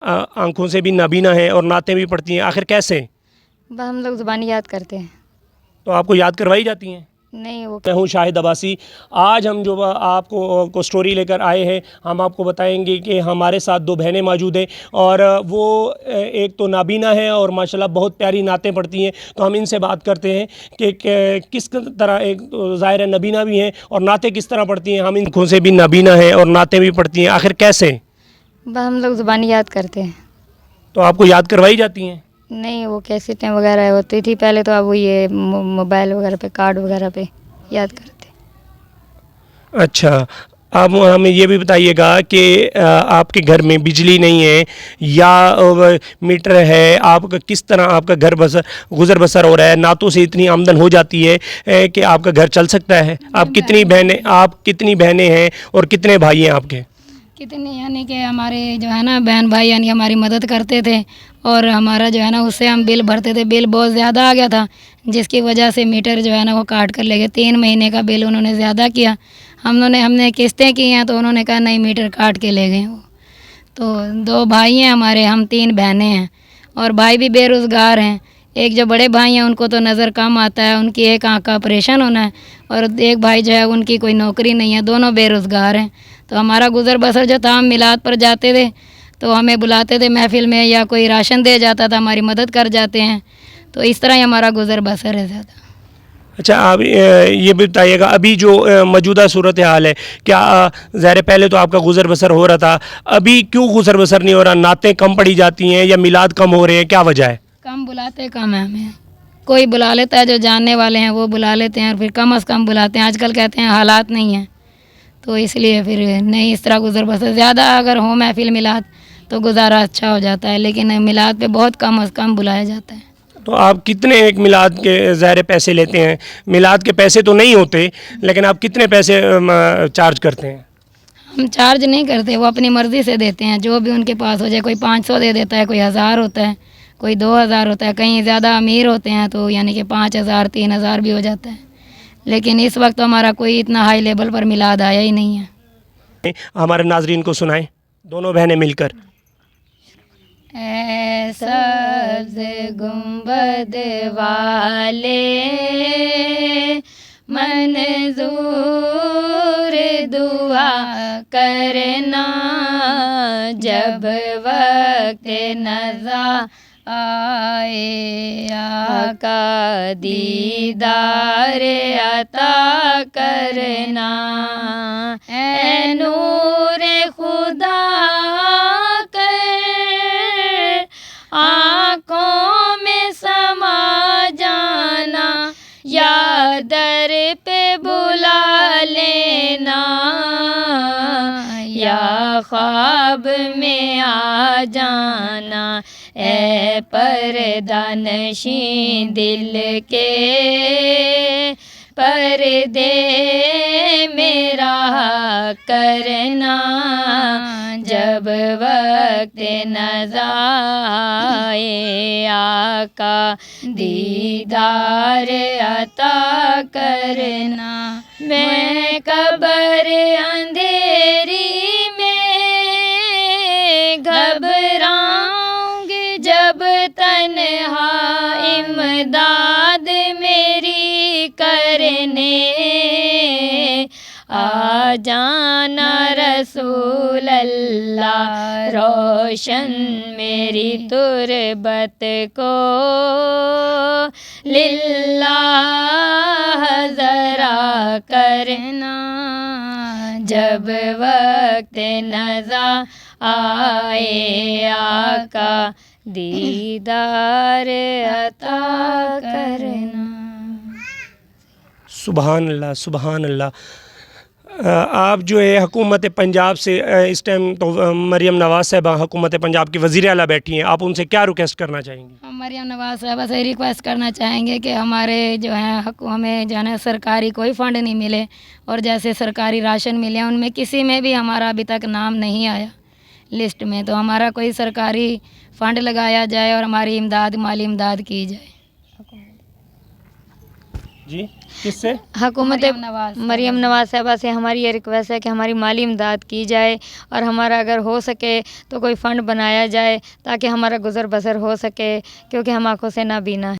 आंखों से भी नाबीना हैं और नातें भी पढ़ती हैं, आखिर कैसे? बस हम लोग ज़ुबानी याद करते हैं। तो आपको याद करवाई जाती हैं? नहीं वो मैं हूँ शाहिद अब्बासी। आज हम जो आपको स्टोरी लेकर आए हैं, हम आपको बताएंगे कि हमारे साथ दो बहनें मौजूद हैं और वो एक तो नाबीना है और माशाल्लाह बहुत प्यारी नातें पढ़ती हैं। तो हम इनसे बात करते हैं कि किस तरह, एक तो ज़ाहिर है नबीना भी हैं और नाते किस तरह पढ़ती हैं। हम इनखों से भी नाबीना हैं और नाते भी पढ़ती हैं, आखिर कैसे? बस हम लोग ज़ुबानी याद करते हैं। तो आपको याद करवाई जाती हैं? नहीं वो कैसेटें वगैरह होती थी पहले, तो अब वो ये मोबाइल वगैरह पे, कार्ड वगैरह पे याद करते। अच्छा, आप हमें ये भी बताइएगा कि आपके घर में बिजली नहीं है या मीटर है, आपका किस तरह आपका घर बसर गुज़र बसर हो रहा है? नातों से इतनी आमदन हो जाती है कि आपका घर चल सकता है? आप कितनी बहनें हैं और कितने भाई हैं आपके? कितने यानी कि हमारे जो है ना बहन भाई यानी हमारी मदद करते थे, और हमारा जो है ना उससे हम बिल भरते थे। बिल बहुत ज़्यादा आ गया था, जिसकी वजह से मीटर जो है ना वो काट कर ले गए। 3 महीने का बिल उन्होंने ज़्यादा किया। हमने किस्तें की हैं, तो उन्होंने कहा नहीं, मीटर काट के ले गए वो। तो 2 भाई हैं हमारे, हम 3 बहनें हैं, और भाई भी बेरोज़गार हैं। एक जो बड़े भाई हैं उनको तो नज़र कम आता है, उनकी एक आँख का ऑपरेशन होना है, और एक भाई जो है उनकी कोई नौकरी नहीं है, दोनों बेरोज़गार हैं। तो हमारा गुज़र बसर जो था, हम मिलाद पर जाते थे तो हमें बुलाते थे महफ़िल में, या कोई राशन दे जाता था, हमारी मदद कर जाते हैं। तो इस तरह ही हमारा गुज़र बसर है ज़्यादा। अच्छा, आप ये भी बताइएगा अभी जो मौजूदा सूरत हाल है, क्या ज़ाहिर पहले तो आपका गुज़र बसर हो रहा था, अभी क्यों गुज़र बसर नहीं हो रहा? नातें कम पड़ी जाती हैं या मिलाद कम हो रहे हैं, क्या वजह है? कम बुलाते कम है हमें। कोई बुला लेता है, जो जानने वाले हैं वो बुला लेते हैं, और फिर कम अज़ कम बुलाते हैं। आजकल कहते हैं हालात नहीं हैं, तो इसलिए फिर नहीं, इस तरह गुज़र बसर ज़्यादा अगर हो महफ़िल मिलाद तो गुज़ारा अच्छा हो जाता है, लेकिन मिलाद पे बहुत कम अज़ कम बुलाया जाता है। तो आप कितने एक मिलाद के ज़ाहिर पैसे लेते हैं? मिलाद के पैसे तो नहीं होते, लेकिन आप कितने पैसे चार्ज करते हैं? हम चार्ज नहीं करते, वो अपनी मर्ज़ी से देते हैं, जो भी उनके पास हो जाए। कोई 500 दे देता है, कोई 1000 होता है, कोई 2000 होता है। कहीं ज़्यादा अमीर होते हैं तो यानी कि 5000 3000 भी हो जाता है। लेकिन इस वक्त तो हमारा कोई इतना हाई लेवल पर मिलाद आया ही नहीं है। हमारे नाजरीन को सुनाएं, दोनों बहनें मिलकर। ऐ सब्ज़ गुंबद वाले मंजूर दुआ करना, जब वक्त नज़ा आए आका दीदार अता करना। ऐ नूर खुदा कर आँखों में समा जाना, या दर पे बुला लेना, या ख्वाब में आ जाना। ऐ पर्दा नशीं दिल के पर्दे मेरा करना, जब वक्त नज़ा आए आका दीदार अता करना। मैं कब्र अंधेरी में घबराऊंगी जब तन्हा इमदाद मेरी करने। आ जाना रसूल अल्लाह, रोशन मेरी तुरबत को लिल्लाह ज़रा करना, जब वक्त नज़ा आए आका दीदार अता करना। सुबहान अल्लाह, सुबहान अल्लाह। आप जो है हुकूमत पंजाब से इस टाइम तो मरियम नवाज़ साहबा हुकूमत पंजाब की वज़ीर आला बैठी हैं, आप उनसे क्या रिक्वेस्ट करना चाहेंगी? हम मरियम नवाज़ साहबा से रिक्वेस्ट करना चाहेंगे कि हमारे जो है हमें जो है ना सरकारी कोई फ़ंड नहीं मिले, और जैसे सरकारी राशन मिले उनमें किसी में भी हमारा अभी तक नाम नहीं आया लिस्ट में। तो हमारा कोई सरकारी फ़ंड लगाया जाए और हमारी इमदाद, माली इमदाद की जाए। जी, किससे? हुकूमत मरीम नवाज साहबा से हमारी ये रिक्वेस्ट है कि हमारी माली इमदाद की जाए और हमारा अगर हो सके तो कोई फ़ंड बनाया जाए ताकि हमारा गुज़र बसर हो सके, क्योंकि हम आँखों से नाबीना हैं।